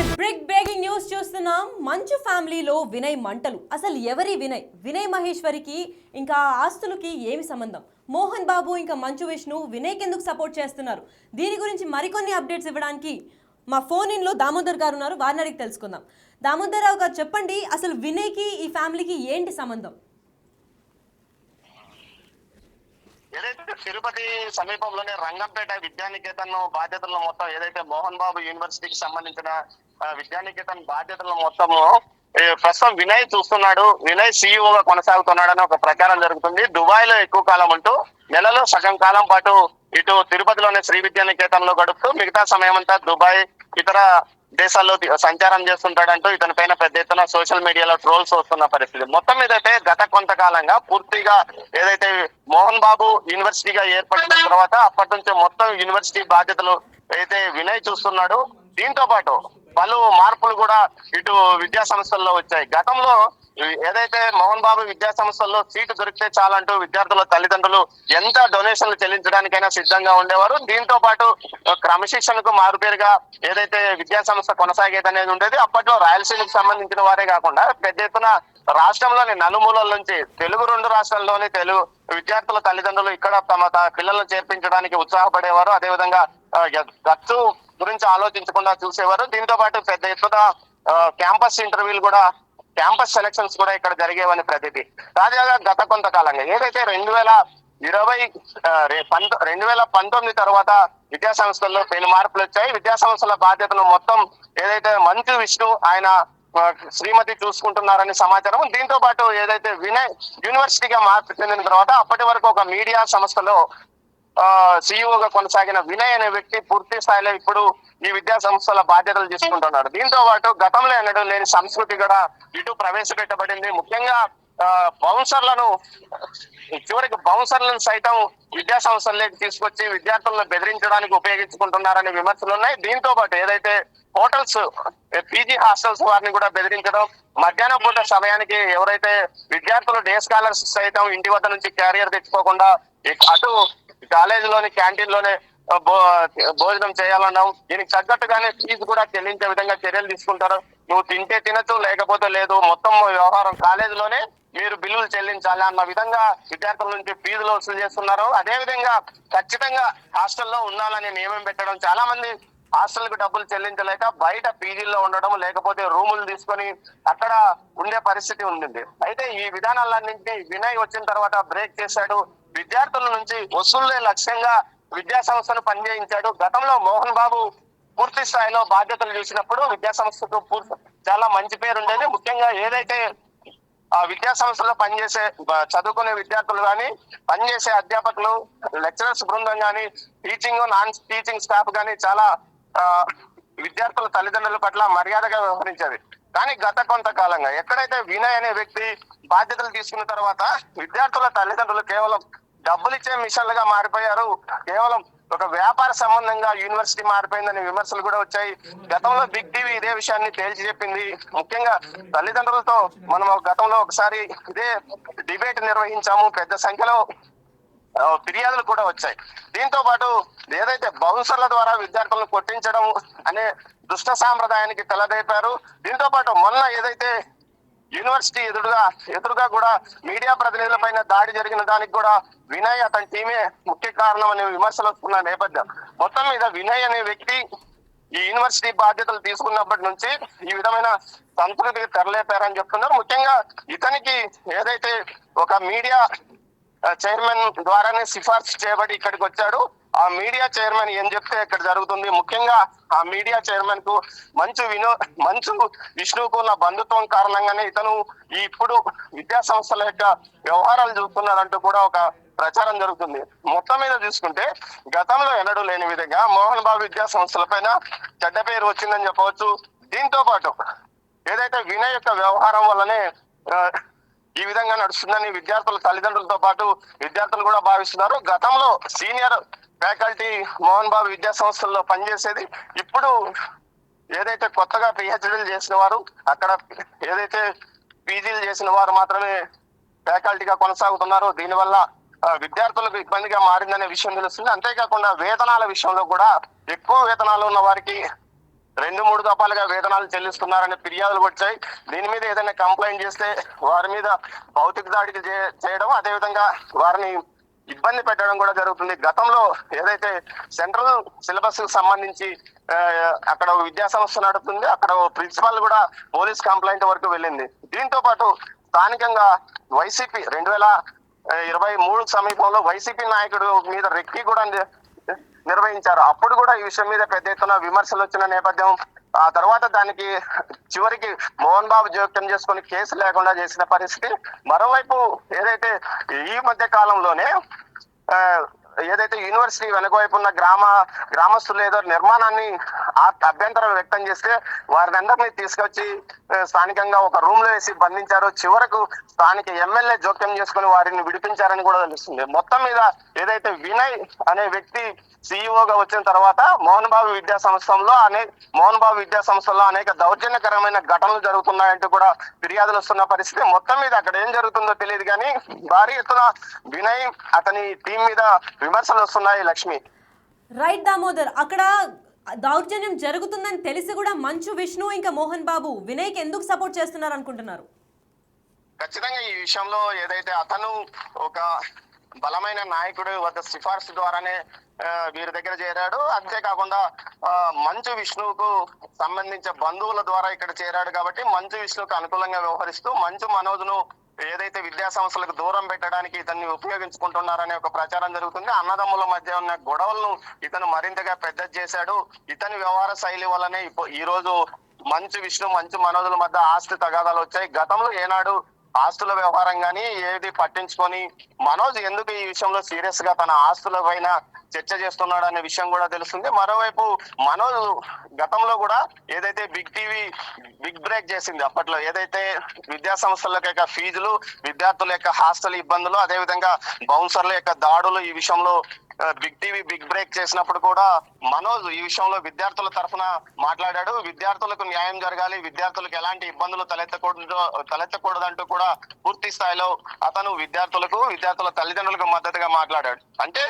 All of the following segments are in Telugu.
బ్రేకింగ్ న్యూస్ చూస్తున్నాం. మంచు ఫ్యామిలీలో వినయ్ మంటలు. అసలు ఎవరి వినయ్? వినయ్ మహేశ్వరికి ఇంకా ఆస్తులకి ఏమి సంబంధం? మోహన్ బాబు ఇంకా మంచు విష్ణు వినయ్కి ఎందుకు సపోర్ట్ చేస్తున్నారు? దీని గురించి మరికొన్ని అప్డేట్స్ ఇవ్వడానికి మా ఫోన్ ఇన్లో దామోదర్ గారు ఉన్నారు. వారిని అడిగి తెలుసుకుందాం. దామోదర్ రావు గారు, చెప్పండి, అసలు వినయ్కి ఈ ఫ్యామిలీకి ఏంటి సంబంధం? ఏదైతే తిరుపతి సమీపంలోనే రంగంపేట విద్యానికేతన్ బాధ్యతలను మొత్తం ఏదైతే మోహన్ బాబు యూనివర్సిటీకి సంబంధించిన విద్యానికేతన్ బాధ్యతలను మొత్తము ప్రస్తుతం వినయ్ చూస్తున్నాడు. వినయ్ సీఈఓగా కొనసాగుతున్నాడని ఒక ప్రచారం జరుగుతుంది. దుబాయ్ లో ఎక్కువ కాలం ఉంటూ నెలలో సగం కాలం పాటు ఇటు తిరుపతిలోనే శ్రీ విద్యానికేతన్ లో గడుపుతూ మిగతా సమయం అంతా దుబాయ్ ఇతర దేశాల్లో సంచారం చేస్తుంటాడంటూ ఇతని పైన పెద్ద ఎత్తున సోషల్ మీడియాలో ట్రోల్స్ వస్తున్న పరిస్థితి. మొత్తం మీదైతే గత కొంతకాలంగా పూర్తిగా ఏదైతే మోహన్ బాబు యూనివర్సిటీగా ఏర్పడిన తర్వాత అప్పటి నుంచి మొత్తం యూనివర్సిటీ బాధ్యతలు అయితే వినయ్ చూస్తున్నాడు. దీంతో పాటు పలు మార్పులు కూడా ఇటు విద్యా సంస్థల్లో వచ్చాయి. గతంలో ఏదైతే మోహన్ బాబు విద్యా సంస్థల్లో సీటు దొరికితే చాలంటూ విద్యార్థుల తల్లిదండ్రులు ఎంత డొనేషన్లు చెల్లించడానికైనా సిద్ధంగా ఉండేవారు. దీంతో పాటు క్రమశిక్షణకు మారుపేరుగా ఏదైతే విద్యా సంస్థ కొనసాగేది అనేది ఉండేది. అప్పట్లో రాయలసీమకు సంబంధించిన వారే కాకుండా పెద్ద ఎత్తున రాష్ట్రంలోని నలుమూలల నుంచి తెలుగు రెండు రాష్ట్రాల్లోని తెలుగు విద్యార్థుల తల్లిదండ్రులు ఇక్కడ తమ పిల్లలను చేర్పించడానికి ఉత్సాహపడేవారు. అదేవిధంగా ఖర్చు గురించి ఆలోచించకుండా చూసేవారు. దీంతో పాటు పెద్ద ఎత్తున క్యాంపస్ ఇంటర్వ్యూలు కూడా, క్యాంపస్ సెలక్షన్స్ కూడా ఇక్కడ జరిగేవని ప్రతిదీ. తాజాగా గత కొంతకాలంగా ఏదైతే 2019 తర్వాత విద్యా సంస్థల్లో పెను మార్పులు వచ్చాయి. విద్యా సంస్థల బాధ్యతను మొత్తం ఏదైతే మంచు విష్ణు ఆయన శ్రీమతి చూసుకుంటున్నారని సమాచారం. దీంతో పాటు ఏదైతే వినయ్ యూనివర్సిటీగా మార్పు చెందిన తర్వాత అప్పటి వరకు ఒక మీడియా సంస్థలో సీఈఓగా కొనసాగిన వినయ్ అనే వ్యక్తి పూర్తి స్థాయిలో ఇప్పుడు ఈ విద్యా సంస్థల బాధ్యతలు తీసుకుంటున్నాడు. దీంతో పాటు గతంలో ఎన్నడూ లేని సంస్కృతి కూడా ఇటు ప్రవేశపెట్టబడింది. ముఖ్యంగా బౌన్సర్లను, చివరికి బౌన్సర్లను సైతం విద్యా సంస్థల్లోకి తీసుకొచ్చి విద్యార్థులను బెదిరించడానికి ఉపయోగించుకుంటున్నారనే విమర్శలు ఉన్నాయి. దీంతో పాటు ఏదైతే హోటల్స్, పీజీ హాస్టల్స్ వారిని కూడా బెదిరించడం, మధ్యాహ్నం పూట సమయానికి ఎవరైతే విద్యార్థులు డే స్కాలర్స్ సైతం ఇంటి వద్ద నుంచి క్యారియర్ తెచ్చుకోకుండా అటు కాలేజీలోని క్యాంటీన్ లోనే భోజనం చేయాలన్నాం. దీనికి తగ్గట్టుగానే ఫీజు కూడా చెల్లించే విధంగా చర్యలు తీసుకుంటారు. నువ్వు తింటే తినచ్చు, లేకపోతే లేదు, మొత్తం వ్యవహారం కాలేజీలోనే మీరు బిల్లులు చెల్లించాలి అన్న విధంగా విద్యార్థుల నుంచి ఫీజులు వసూలు చేస్తున్నారు. అదే విధంగా ఖచ్చితంగా హాస్టల్లో ఉండాలని నియమం పెట్టడం, చాలా మంది హాస్టల్ కు డబ్బులు చెల్లించలేక బయట పీజీల్లో ఉండడం, లేకపోతే రూములు తీసుకొని అక్కడ ఉండే పరిస్థితి ఉండింది. అయితే ఈ విధానాలన్నింటినీ వినయ్ వచ్చిన తర్వాత బ్రేక్ చేశాడు. విద్యార్థుల నుంచి వసూళ్లే లక్ష్యంగా విద్యా సంస్థను పనిచేయించాడు. గతంలో మోహన్ బాబు పూర్తి స్థాయిలో బాధ్యతలు చూసినప్పుడు విద్యా సంస్థకు చాలా మంచి పేరు ఉండేది. ముఖ్యంగా ఏదైతే ఆ విద్యా సంస్థలో పనిచేసే చదువుకునే విద్యార్థులు కానీ, పనిచేసే అధ్యాపకులు, లెక్చరర్స్ బృందం కానీ, టీచింగ్ నాన్ టీచింగ్ స్టాఫ్ కానీ చాలా విద్యార్థుల తల్లిదండ్రుల పట్ల మర్యాదగా వ్యవహరించేది. కానీ గత కొంతకాలంగా ఎక్కడైతే వినయ్ అనే వ్యక్తి బాధ్యతలు తీసుకున్న తర్వాత విద్యార్థుల తల్లిదండ్రులు కేవలం డబ్బులు ఇచ్చే మిషన్లుగా మారిపోయారు. కేవలం ఒక వ్యాపార సంబంధంగా యూనివర్సిటీ మారిపోయిందనే విమర్శలు కూడా వచ్చాయి. గతంలో బిగ్ టీవీ ఇదే విషయాన్ని తేల్చి చెప్పింది. ముఖ్యంగా తల్లిదండ్రులతో మనం గతంలో ఒకసారి ఇదే డిబేట్ నిర్వహించాము. పెద్ద సంఖ్యలో ఫిర్యాదులు కూడా వచ్చాయి. దీంతో పాటు ఏదైతే బౌన్సర్ల ద్వారా విద్యార్థులను కొట్టించడం అనే దుష్ట సాంప్రదాయానికి తెలదేపారు. దీంతో పాటు మొన్న ఏదైతే యూనివర్సిటీ ఎదురుగా కూడా మీడియా ప్రతినిధుల పైన దాడి జరిగిన దానికి కూడా వినయ్ అతని టీమే ముఖ్య కారణం అనే విమర్శలు వస్తున్న నేపథ్యం. మొత్తం మీద వినయ్ అనే వ్యక్తి ఈ యూనివర్సిటీ బాధ్యతలు తీసుకున్నప్పటి నుంచి ఈ విధమైన సంస్కృతికి తెరలేపారని చెప్తున్నారు. ముఖ్యంగా ఇతనికి ఏదైతే ఒక మీడియా చైర్మన్ ద్వారానే సిఫార్సు చేయబడి ఇక్కడికి వచ్చాడు. ఆ మీడియా చైర్మన్ ఏం చెప్తే ఇక్కడ జరుగుతుంది. ముఖ్యంగా ఆ మీడియా చైర్మన్ కు మంచు విష్ణువుకు ఉన్న బంధుత్వం కారణంగానే ఇతను ఇప్పుడు విద్యా సంస్థల యొక్క వ్యవహారాలు చూస్తున్నాడంటూ కూడా ఒక ప్రచారం జరుగుతుంది. మొత్తం మీద చూసుకుంటే గతంలో ఎన్నడూ లేని విధంగా మోహన్ బాబు విద్యా సంస్థల పైన చెడ్డ పేరు వచ్చిందని చెప్పవచ్చు. దీంతో పాటు ఏదైతే వినయ్ యొక్క వ్యవహారం వల్లనే ఈ విధంగా నడుస్తుందని విద్యార్థుల తల్లిదండ్రులతో పాటు విద్యార్థులు కూడా భావిస్తున్నారు. గతంలో సీనియర్ ఫ్యాకల్టీ మోహన్ బాబు విద్యా సంస్థల్లో పనిచేసేది. ఇప్పుడు ఏదైతే కొత్తగా పిహెచ్డీలు చేసిన వారు, అక్కడ ఏదైతే పీజీలు చేసిన వారు మాత్రమే ఫ్యాకల్టీగా కొనసాగుతున్నారు. దీనివల్ల విద్యార్థులకు ఇబ్బందిగా మారిందనే విషయం తెలుస్తుంది. అంతేకాకుండా వేతనాల విషయంలో కూడా ఎక్కువ వేతనాలు ఉన్న వారికి 2-3 దఫాలుగా వేతనాలు చెల్లిస్తున్నారనే ఫిర్యాదులు వచ్చాయి. దీని మీద ఏదైనా కంప్లైంట్ చేస్తే వారి మీద భౌతిక దాడికి చేయడం, అదేవిధంగా వారిని ఇబ్బంది పెట్టడం కూడా జరుగుతుంది. గతంలో ఏదైతే సెంట్రల్ సిలబస్ కు సంబంధించి అక్కడ విద్యా సంస్థ నడుపుతుంది, అక్కడ ప్రిన్సిపాల్ కూడా పోలీస్ కంప్లైంట్ వరకు వెళ్ళింది. దీంతో పాటు స్థానికంగా వైసీపీ 2023 సమీపంలో వైసీపీ నాయకుడు మీద రెక్కి కూడా నిర్వహించారు. అప్పుడు కూడా ఈ విషయం మీద పెద్ద ఎత్తున విమర్శలు వచ్చిన నేపథ్యం. ఆ తర్వాత దానికి చివరికి మోహన్ బాబు జోక్యం చేసుకుని కేసు లేకుండా చేసిన పరిస్థితి. మరోవైపు ఏదైతే ఈ మధ్య కాలంలోనే ఏదైతే యూనివర్సిటీ వెనుకవైపు ఉన్న గ్రామస్తులు ఏదో నిర్మాణాన్ని అభ్యంతరం వ్యక్తం చేస్తే వారిని అందరినీ తీసుకొచ్చి స్థానికంగా ఒక రూమ్ లో వేసి బంధించారు. చివరకు స్థానిక ఎమ్మెల్యే జోక్యం చేసుకుని వారిని విడిపించారని కూడా తెలుస్తుంది. మొత్తం మీద ఏదైతే వినయ్ అనే వ్యక్తి సిఇఓగా వచ్చిన తర్వాత మోహన్ బాబు విద్యా సంస్థల్లో అనేక దౌర్జన్యకరమైన ఘటనలు జరుగుతున్నాయంటూ కూడా ఫిర్యాదులు వస్తున్న పరిస్థితి. మొత్తం మీద అక్కడ ఏం జరుగుతుందో తెలియదు కానీ భారీ ఎత్తున వినయ్ అతని టీం మీద విమర్శలు వస్తున్నాయి. లక్ష్మి, రైట్ దామోదర్, అక్కడ దౌర్జన్యం జరుగుతుందని తెలిసి కూడా మంచు విష్ణు ఇంకా మోహన్ బాబు వినయ్కి ఎందుకు సపోర్ట్ చేస్తున్నారు అనుకుంటున్నారు? ఖచ్చితంగా ఈ విషయంలో ఏదైతే అతను ఒక బలమైన నాయకుడు వద్ద సిఫార్సు ద్వారానే వీరి దగ్గర చేరాడు. అంతేకాకుండా మంచు విష్ణువుకు సంబంధించిన బంధువుల ద్వారా ఇక్కడ చేరాడు కాబట్టి మంచు విష్ణువుకు అనుకూలంగా వ్యవహరిస్తూ మంచు మనోజ్ ను ఏదైతే విద్యా సంస్థలకు దూరం పెట్టడానికి ఇతన్ని ఉపయోగించుకుంటున్నారనే ఒక ప్రచారం జరుగుతుంది. అన్నదమ్ముల మధ్య ఉన్న గొడవలను ఇతను మరింతగా పెద్ద చేశాడు. ఇతని వ్యవహార శైలి వల్లనే ఈ రోజు మంచు విష్ణు మంచు మనోజుల మధ్య ఆస్తి తగాదాలు వచ్చాయి. గతంలో ఏనాడు ఆస్తుల వ్యవహారం గానీ ఏది పట్టించుకొని మనోజ్ ఎందుకు ఈ విషయంలో సీరియస్ గా తన ఆస్తుల పైన చర్చ చేస్తున్నాడు అనే విషయం కూడా తెలుస్తుంది. మరోవైపు మనోజ్ గతంలో కూడా ఏదైతే బిగ్ టీవీ బిగ్ బ్రేక్ చేసింది, అప్పట్లో ఏదైతే విద్యా సంస్థల యొక్క ఫీజులు, విద్యార్థుల యొక్క హాస్టల్ ఇబ్బందులు, అదేవిధంగా బౌన్సర్ల యొక్క దాడులు, ఈ విషయంలో బిగ్ టీవీ బిగ్ బ్రేక్ చేసినప్పుడు కూడా మనోజ్ ఈ విషయంలో విద్యార్థుల తరఫున మాట్లాడాడు. విద్యార్థులకు న్యాయం జరగాలి, విద్యార్థులకు ఎలాంటి ఇబ్బందులు తలెత్తకూడదంటూ కూడా పూర్తి స్థాయిలో అతను విద్యార్థుల తల్లిదండ్రులకు మద్దతుగా మాట్లాడాడు. అంటే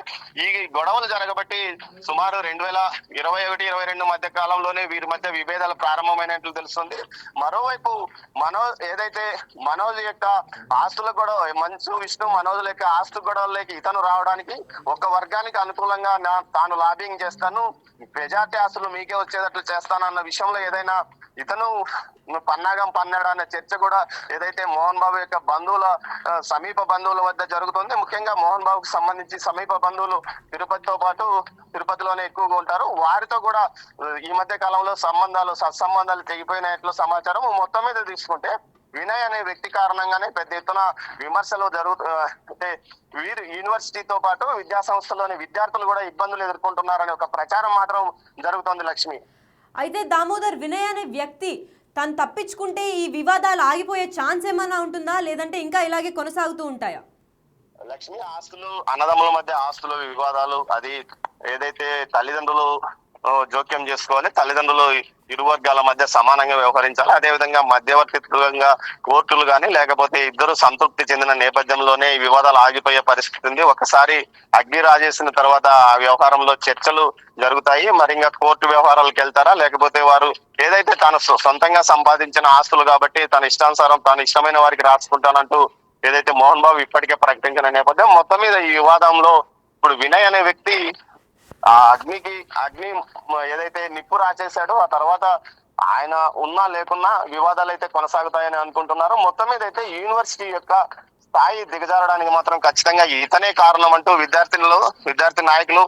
ఈ గొడవలు జరగబట్టి సుమారు 2021-22 మధ్య కాలంలోనే వీరి మధ్య విభేదాలు ప్రారంభమైనట్లు తెలుస్తుంది. మరోవైపు మనోజ్ యొక్క ఆస్తుల గొడవ, మంచు విష్ణు మనోజుల యొక్క ఆస్తు గొడవలకి ఇతను రావడానికి ఒక వర్గానికి అనుకూలంగా తాను లాబింగ్ చేస్తాను, ప్రజాతి ఆస్తులు మీకే వచ్చేటట్లు చేస్తానన్న విషయంలో ఏదైనా ఇతను పన్నాగం పన్నాడు అనే చర్చ కూడా ఏదైతే మోహన్ బాబు యొక్క సమీప బంధువుల వద్ద జరుగుతుంది. ముఖ్యంగా మోహన్ బాబుకు సంబంధించి సమీప బంధువులు తిరుపతితో పాటు తిరుపతిలోనే ఎక్కువగా ఉంటారు. వారితో కూడా ఈ మధ్య కాలంలో సత్సంబంధాలు తెగిపోయినట్లు సమాచారం. మొత్తం మీద తీసుకుంటే వినయ్ అనే వ్యక్తి కారణంగానే పెద్ద ఎత్తున విమర్శలు అంటే వీరు యూనివర్సిటీతో పాటు విద్యా సంస్థలోని విద్యార్థులు కూడా ఇబ్బందులు ఎదుర్కొంటున్నారనే ఒక ప్రచారం మాత్రం జరుగుతోంది. లక్ష్మి, అయితే దామోదర్, వినయ్ అనే వ్యక్తి తను తప్పించుకుంటే ఈ వివాదాలు ఆగిపోయే ఛాన్స్ ఏమైనా ఉంటుందా, లేదంటే ఇంకా ఇలాగే కొనసాగుతూ ఉంటాయా? లక్ష్మి, అన్నదమ్ముల మధ్య ఆస్తుల వివాదాలు, అది ఏదైతే తల్లిదండ్రులు జోక్యం చేసుకోవాలి, తల్లిదండ్రులు ఇరు వర్గాల మధ్య సమానంగా వ్యవహరించాలి. అదేవిధంగా మధ్యవర్తిత్వంగా కోర్టులు కానీ లేకపోతే ఇద్దరు సంతృప్తి చెందిన నేపథ్యంలోనే ఈ వివాదాలు ఆగిపోయే పరిస్థితి ఉంది. ఒకసారి అగ్ని రాజేసిన తర్వాత ఆ వ్యవహారంలో చర్చలు జరుగుతాయి. మరి ఇంకా కోర్టు వ్యవహారాలకు వెళ్తారా, లేకపోతే వారు ఏదైతే తాను సొంతంగా సంపాదించిన ఆస్తులు కాబట్టి తన ఇష్టానుసారం తాను ఇష్టమైన వారికి రాసుకుంటానంటూ ఏదైతే మోహన్ బాబు ఇప్పటికే ప్రకటించిన నేపథ్యం. మొత్తం మీద ఈ వివాదంలో ఇప్పుడు వినయ్ అనే వ్యక్తి ఆ అగ్ని ఏదైతే నిప్పు రాచేశాడో ఆ తర్వాత ఆయన ఉన్నా లేకున్నా వివాదాలు అయితే కొనసాగుతాయని అనుకుంటున్నారు. మొత్తం మీద అయితే యూనివర్సిటీ యొక్క స్థాయి దిగజారడానికి మాత్రం ఖచ్చితంగా ఇతనే కారణం అంటూ విద్యార్థి నాయకులు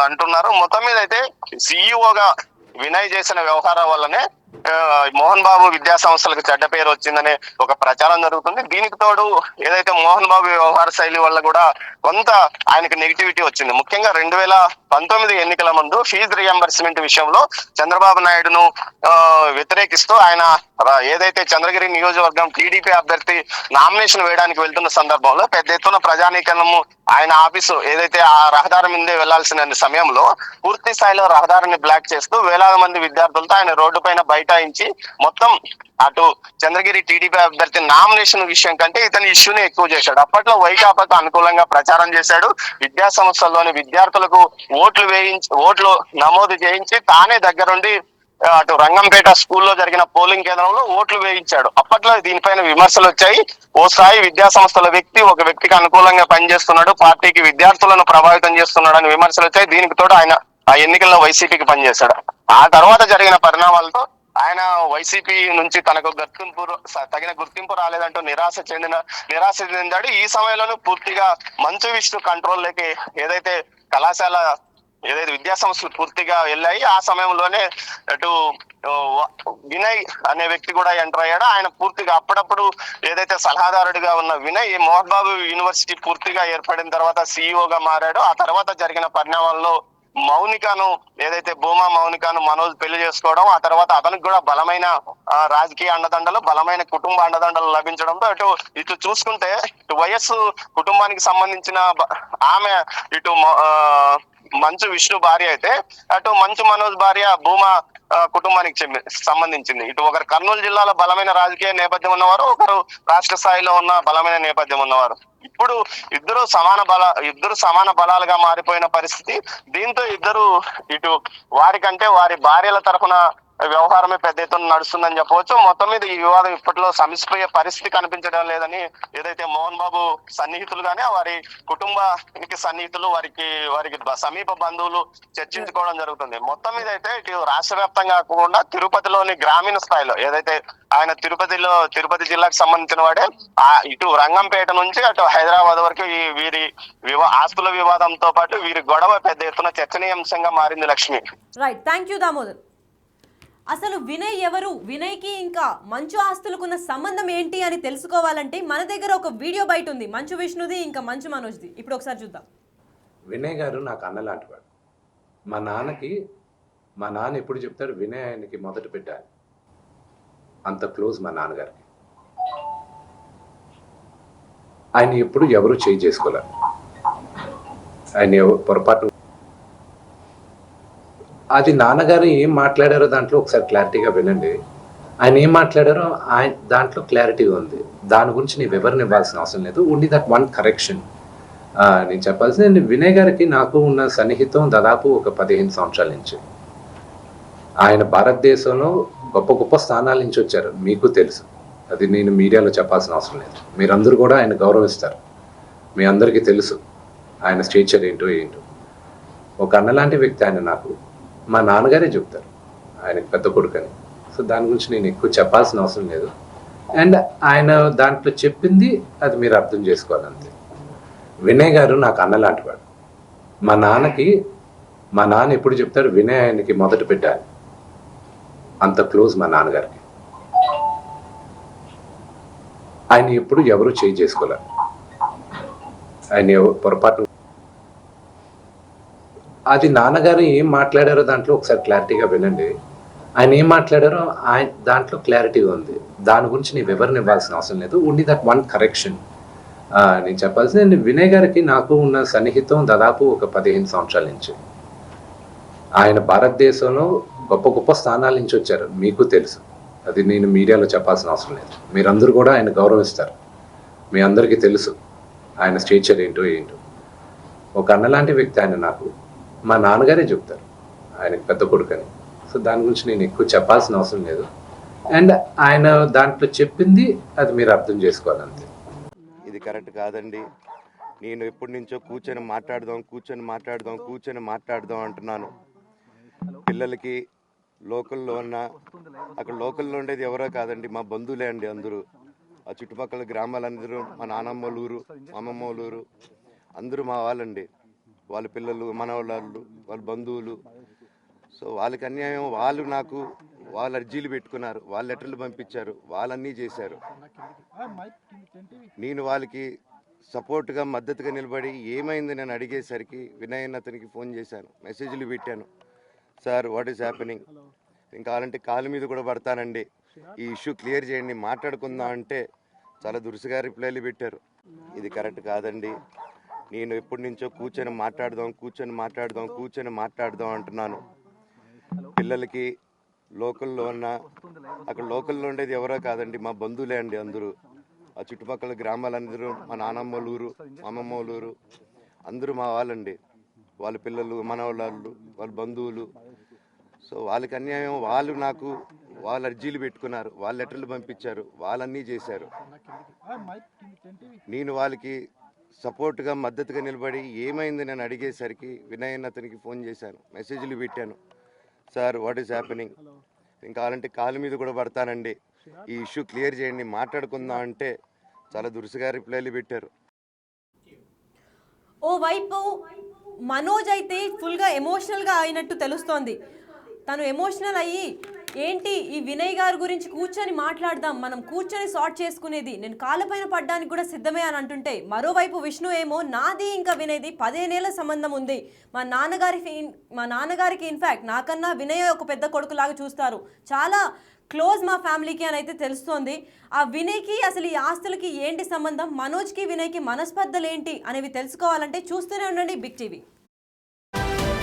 అంటున్నారు. మొత్తం మీద అయితే సిఇఓగా వినయ్ చేసిన వ్యవహారం వల్లనే మోహన్ బాబు విద్యా సంస్థలకు చెడ్డ పేరు వచ్చిందనే ఒక ప్రచారం జరుగుతుంది. దీనికి తోడు ఏదైతే మోహన్ బాబు వ్యవహార శైలి వల్ల కూడా కొంత ఆయనకు నెగిటివిటీ వచ్చింది. ముఖ్యంగా 2019 ఎన్నికల ముందు ఫీజు రియంబర్స్మెంట్ విషయంలో చంద్రబాబు నాయుడును వ్యతిరేకిస్తూ ఆయన ఏదైతే చంద్రగిరి నియోజకవర్గం టీడీపీ అభ్యర్థి నామినేషన్ వేయడానికి వెళ్తున్న సందర్భంలో పెద్ద ఎత్తున ప్రజానీకరణము ఆయన ఆఫీసు ఏదైతే ఆ రహదారి మీదే వెళ్లాల్సిన సమయంలో పూర్తి స్థాయిలో రహదారిని బ్లాక్ చేస్తూ వేలాది మంది విద్యార్థులతో ఆయన రోడ్డు పైన బైఠాయించి మొత్తం అటు చంద్రగిరి టీడీపీ అభ్యర్థి నామినేషన్ విషయం కంటే ఇతని ఇష్యూని ఎక్కువ చేశాడు. అప్పట్లో వైకాపాకు అనుకూలంగా ప్రచారం చేశాడు. విద్యా సంస్థల్లోని విద్యార్థులకు ఓట్లు నమోదు చేయించి తానే దగ్గరుండి అటు రంగంపేట స్కూల్లో జరిగిన పోలింగ్ కేంద్రంలో ఓట్లు వేయించాడు. అప్పట్లో దీనిపైన విమర్శలు వచ్చాయి. ఓ స్థాయి విద్యా సంస్థల వ్యక్తి ఒక వ్యక్తికి అనుకూలంగా పనిచేస్తున్నాడు, పార్టీకి విద్యార్థులను ప్రభావితం చేస్తున్నాడు అని విమర్శలు వచ్చాయి. దీనికి తోడు ఆయన ఆ ఎన్నికల్లో వైసీపీకి పనిచేశాడు. ఆ తర్వాత జరిగిన పరిణామాలతో ఆయన వైసీపీ నుంచి తనకు తగిన గుర్తింపు రాలేదంటూ నిరాశ చెందాడు. ఈ సమయంలోనూ పూర్తిగా మంచు విష్ణు కంట్రోల్లోకి ఏదైతే కళాశాల ఏదైతే విద్యా సంస్థలు పూర్తిగా వెళ్ళాయి, ఆ సమయంలోనే అటు వినయ్ అనే వ్యక్తి కూడా ఎంటర్ అయ్యాడు. ఆయన పూర్తిగా అప్పుడప్పుడు ఏదైతే సలహాదారుడిగా ఉన్న వినయ్ మోహన్ బాబు యూనివర్సిటీ పూర్తిగా ఏర్పడిన తర్వాత సిఇఓగా మారాడు. ఆ తర్వాత జరిగిన పరిణామాల్లో మౌనికను ఏదైతే భూమా మౌనికను మనోజ్ పెళ్లి చేసుకోవడం, ఆ తర్వాత అతనికి కూడా బలమైన రాజకీయ అండదండలు, బలమైన కుటుంబ అండదండలు లభించడంతో ఇటు చూసుకుంటే ఇటు వయస్సు కుటుంబానికి సంబంధించిన ఆమె ఇటు మంచు విష్ణు భార్య అయితే, అటు మంచు మనోజ్ భార్య భూమా కుటుంబానికి సంబంధించింది. ఇటు ఒకరు కర్నూలు జిల్లాలో బలమైన రాజకీయ నేపథ్యం ఉన్నవారు, ఒకరు రాష్ట్ర స్థాయిలో ఉన్న బలమైన నేపథ్యం ఉన్నవారు. ఇప్పుడు ఇద్దరు సమాన బలాలుగా మారిపోయిన పరిస్థితి. దీంతో ఇద్దరు ఇటు వారికంటే వారి భార్యల తరఫున వ్యవహారమే పెద్ద ఎత్తున నడుస్తుందని చెప్పవచ్చు. మొత్తం మీద ఈ వివాదం ఇప్పట్లో సమసిపోయే పరిస్థితి కనిపించడం లేదని ఏదైతే మోహన్ బాబు సన్నిహితులు గానీ వారి కుటుంబానికి సన్నిహితులు వారికి సమీప బంధువులు చర్చించుకోవడం జరుగుతుంది. మొత్తం మీద అయితే ఇటు రాష్ట్ర వ్యాప్తంగా కాకుండా తిరుపతిలోని గ్రామీణ స్థాయిలో ఏదైతే ఆయన తిరుపతి జిల్లాకు సంబంధించిన వాడే ఇటు రంగంపేట నుంచి అటు హైదరాబాద్ వరకు ఈ వీరి ఆస్తుల వివాదంతో పాటు వీరి గొడవ పెద్ద ఎత్తున చర్చనీయాంశంగా మారింది. Lakshmi. Right, thank you Damodar. అసలు వినయ్ ఎవరు, వినయ్కి ఇంకా మంచు ఆస్తులకున్న సంబంధం ఏంటి అని తెలుసుకోవాలంటే మన దగ్గర ఒక వీడియో బయట ఉంది, మంచు విష్ణుది ఇంకా మంచు మనోజ్ది. ఇప్పుడు ఒకసారి చూద్దాం. వినయ్ గారు నాకు అన్నలాంటివాడు. మా నాన్న ఎప్పుడు చెప్తారు, వినయ్ ఆయనకి మొదట పెట్టాలి, అంత క్లోజ్ మా నాన్నగారికి. ఆయన ఎప్పుడు ఎవరు చేయి చేసుకోలేరు. ఆయన పొరపాటు అది నాన్నగారు ఏం మాట్లాడారో దాంట్లో ఒకసారి క్లారిటీగా వినండి. ఆయన ఏం మాట్లాడారో దాంట్లో క్లారిటీ ఉంది. దాని గురించి నేను వివరణ ఇవ్వాల్సిన అవసరం లేదు. ఓన్లీ దట్ వన్ కరెక్షన్ నేను చెప్పాల్సింది. వినయ్ గారికి నాకు ఉన్న సన్నిహితం దాదాపు ఒక 15 సంవత్సరాల నుంచి. ఆయన భారతదేశంలో గొప్ప గొప్ప స్థానాల నుంచి వచ్చారు, మీకు తెలుసు. అది నేను మీడియాలో చెప్పాల్సిన అవసరం లేదు. మీరందరూ కూడా ఆయన గౌరవిస్తారు. మీ అందరికీ తెలుసు ఆయన స్టేచర్ ఏంటో. ఒక అన్నలాంటి వ్యక్తి ఆయన. నాకు మా నాన్నగారే చెప్తారు ఆయనకు పెద్ద కొడుకని. సో దాని గురించి నేను ఎక్కువ చెప్పాల్సిన అవసరం లేదు. అండ్ ఆయన దాంట్లో చెప్పింది అది మీరు అర్థం చేసుకోవాలంతే. వినయ్ గారు నాకు అన్నలాంటివాడు. మా నాన్న ఎప్పుడు చెప్తారు, వినయ్ ఆయనకి మొదట పెట్టాలి, అంత క్లోజ్ మా నాన్నగారికి. ఆయన ఎప్పుడు ఎవరు చేయి చేసుకోలేరు. ఆయన పొరపాటు అది నాన్నగారు ఏం మాట్లాడారో దాంట్లో ఒకసారి క్లారిటీగా వినండి. ఆయన ఏం మాట్లాడారో దాంట్లో క్లారిటీ ఉంది. దాని గురించి నేను వివరణ ఇవ్వాల్సిన అవసరం లేదు. ఓన్లీ దట్ వన్ కరెక్షన్ నేను చెప్పాల్సింది. వినయ్ గారికి నాకు ఉన్న సన్నిహితం దాదాపు ఒక 15 సంవత్సరాల నుంచి. ఆయన భారతదేశంలో గొప్ప గొప్ప స్థానాల నుంచి వచ్చారు, మీకు తెలుసు. అది నేను మీడియాలో చెప్పాల్సిన అవసరం లేదు. మీరందరూ కూడా ఆయన గౌరవిస్తారు. మీ అందరికీ తెలుసు ఆయన స్టేచర్ ఏంటో. ఒక అన్నలాంటి వ్యక్తి ఆయన. నాకు మా నాన్నగారే చెప్తారు ఆయనకు పెద్ద కొడుకని. సో దాని గురించి నేను ఎక్కువ చెప్పాల్సిన అవసరం లేదు. అండ్ ఆయన దాంట్లో చెప్పింది అది మీరు అర్థం చేసుకోవాలంతే. ఇది కరెక్ట్ కాదండి. నేను ఎప్పటి నుంచో కూర్చొని మాట్లాడదాం అంటున్నాను. పిల్లలకి లోకల్లో అక్కడ లోకల్లో ఉండేది ఎవరో కాదండి, మా బంధువులే అండి. అందరూ ఆ చుట్టుపక్కల గ్రామాలందరూ, మా నానమ్మ ఊరు, అమ్మమ్మ ఊరు అందరూ మా వాళ్ళండి. అందరూ మా వాళ్ళండి. వాళ్ళ పిల్లలు, మనవాళ్ళు, వాళ్ళ బంధువులు. అందరూ మా వాళ్ళండి. వాళ్ళ పిల్లలు, వాళ్ళ బంధువులు. అందరూ మా వాళ్ళండి. వాళ్ళ పిల్లలు, మనవాళ్ళు, వాళ్ళ బంధువులు. అందరూ మా వాళ్ళండి. వాళ్ళ పిల్లలు, మనవాళ్ళు, వాళ్ళ బంధువులు. అందరూ మా వాళ్ళండి. సో వాళ్ళకి అన్యాయం, వాళ్ళు నాకు వాళ్ళ అర్జీలు పెట్టుకున్నారు, వాళ్ళ లెటర్లు పంపించారు, వాళ్ళన్నీ చేశారు. నేను వాళ్ళకి సపోర్ట్గా మద్దతుగా నిలబడి ఏమైంది నేను అడిగేసరికి వినయ్ అతనికి ఫోన్ చేశాను, మెసేజ్లు పెట్టాను. సార్ వాట్ ఈస్ హ్యాపెనింగ్, నేను కావాలంటే కాలు మీద కూడా పడతానండి, ఈ ఇష్యూ క్లియర్ చేయండి, మాట్లాడుకుందాం అంటే చాలా దురుసుగా రిప్లైలు పెట్టారు. ఇది కరెక్ట్ కాదండి. నేను ఎప్పటి నుంచో కూర్చొని మాట్లాడదాం అంటున్నాను. పిల్లలకి లోకల్లో అక్కడ లోకల్లో ఉండేది ఎవరో కాదండి, మా బంధువులే అండి. అందరూ ఆ చుట్టుపక్కల గ్రామాలందరూ, మా నానమ్మ ఊరు, అమ్మమ్మ ఊరు అందరూ మా వాళ్ళండి. వాళ్ళ పిల్లలు, మనవాళ్ళు, వాళ్ళ బంధువులు. సో వాళ్ళకి అన్యాయం, వాళ్ళు నాకు వాళ్ళ అర్జీలు పెట్టుకున్నారు, వాళ్ళ లెటర్లు పంపించారు, వాళ్ళన్నీ చేశారు. నేను వాళ్ళకి సపోర్ట్గా మద్దతుగా నిలబడి ఏమైంది నేను అడిగేసరికి వినయ్ అన్న అతనికి ఫోన్ చేశాను, మెసేజ్లు పెట్టాను. సార్ వాట్ ఈస్ హ్యాపెనింగ్, నేను కావాలంటే కాలు మీద కూడా పడతానండి, ఈ ఇష్యూ క్లియర్ చేయండి, మాట్లాడుకుందాం అంటే చాలా దురుసుగా రిప్లైలు పెట్టారు. ఓవైపు మనోజ్ అయితే ఫుల్గా ఎమోషనల్గా అయినట్టు తెలుస్తోంది. తను ఎమోషనల్ అయ్యి ఏంటి ఈ వినయ్ గారి గురించి కూర్చొని మాట్లాడదాం, మనం కూర్చొని సార్ట్ చేసుకునేది, నేను కాళ్ళపైన పడ్డానికి కూడా సిద్ధమే అని అంటుంటే, మరోవైపు విష్ణు ఏమో నాది ఇంకా వినయ్ది 15 ఏళ్ల సంబంధం ఉంది, మా నాన్నగారికి ఇన్ఫ్యాక్ట్ నాకన్నా వినయ్ ఒక పెద్ద కొడుకులాగా చూస్తారు, చాలా క్లోజ్ మా ఫ్యామిలీకి అని అయితే తెలుస్తోంది. ఆ వినయ్కి అసలు ఈ ఆస్తులకి ఏంటి సంబంధం, మనోజ్కి వినయ్కి మనస్పర్ధలు ఏంటి అనేవి తెలుసుకోవాలంటే చూస్తూనే ఉండండి బిగ్ టీవీ.